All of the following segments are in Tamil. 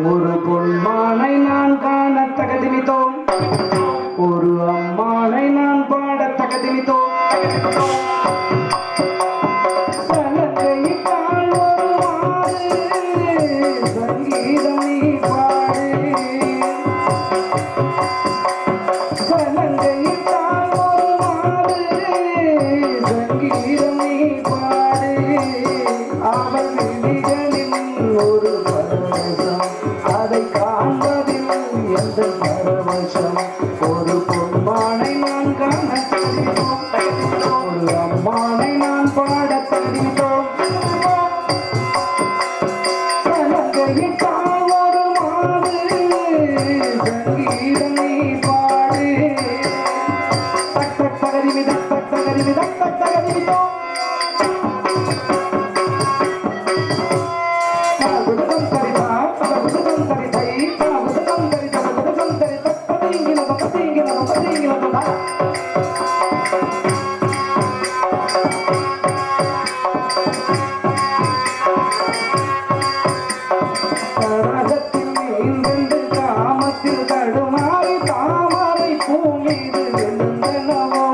ஒரு பொன்மானை நான் காண தகுதிமித்தோம், ஒரு அம்மானை நான் பாட தகுதிமித்தோம். சலங்கையிட்டால் ஒரு மாறு சங்கீதம் நீ பாடு. சலங்கையிட்டால் ஒரு மாறு சங்கீதம் நீ பாடு. அவள் விழிகளில் ஒரு பரவசம், அதை காண்பதில் எந்த பரவசம். ஒரு பொன்மானை நான் காண தகுதிமித்தோம், ஒரு அம்மானை நான் பாட தகுதிமித்தோம். சலங்கையிட்டால் ஒரு மாறு சங்கீதம் நீ பாடு. தக்க தகதிமிதம் தக்க தகதிமிதம் தக்க தகதிமிதம். காமத்தில் தடுமாறி தாமரை பூமீது விழுந்தனவோ,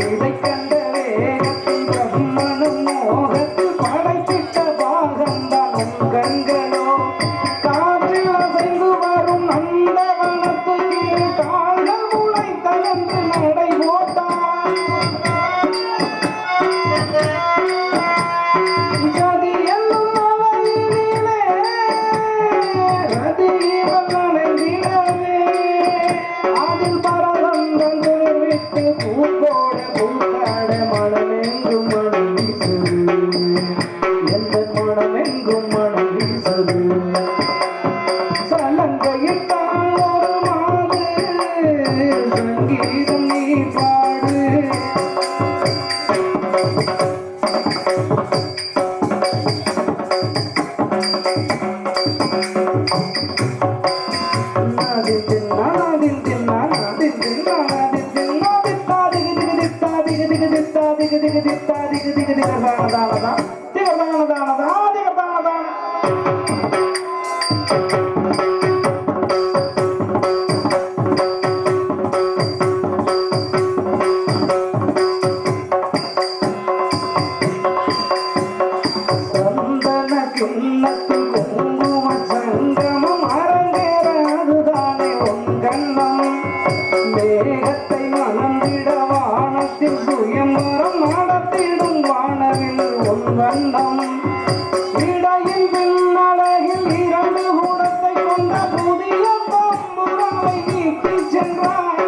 இதை கண்ட வேகத்தில் பிரம்மனும் மோகத்தில் படைத்திட்ட பாகம்தான் உன் கண்களோ. காற்றில் அசைந்து வரும் நந்தவனத்துக்கு கால்கள் முளைத்தளர்ந்து நடை போட்டான். ஜதி என்னும் மலையினிலே ரதியிவன் நனைந்திடவே, அதில் பரவந்தன் விட்டு பூக்கோட பூக்காட மனமெங்கும் மனம் வீசுது, எந்த மனமெங்கும் மனம் வீசுது. சலங்கையிட்டால் ஒரு மாறு சங்கீதம் நீ பாடு. சந்தன கிண்ணத்தில் குங்கும சங்கமம் அரங்கேற அதுதானே உன் கண்ணம். மேகத்தை மணந்திட வானத்தில் சுயம்பரம் நடத்திடும் வானவில் உன் வண்ணம். இடையில் பின்னழகில் இரண்டு கூடத்தை கொண்ட புதிய பம்புராவை நீக்கி சென்றாய்.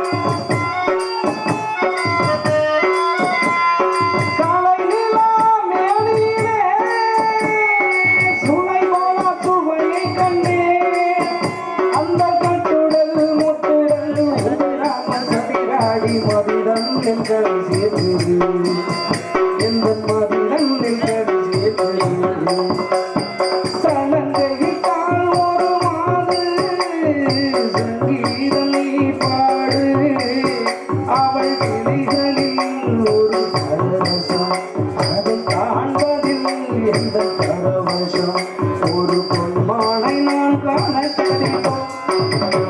காலை நிலா மேனியிலே சுனை போல சுவையை கண்டேன். அந்த கட்டுடல் முட்டுடல் உதிராம சதிராடி மதிடம் எங்கள் சேர்ந்தது, எந்த மதிடம் எங்கள் சேர்ந்தது. சலங்கையிட்டால் ஒரு மாறு சங்கீதம் நீ பாடு. அவள் விழிகளில் ஒரு பரவசம், அதை காண்பதில் எந்த பரவசம். ஒரு பொன்மானை நான் காண தகுதிமித்தோம்,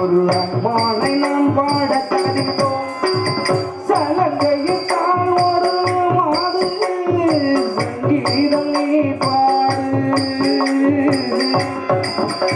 ஒரு அம்மானை நான் பாட தகுதிமித்தோம். சலங்கையிட்டால் ஒரு மாறு சங்கீதம் நீ பாடு.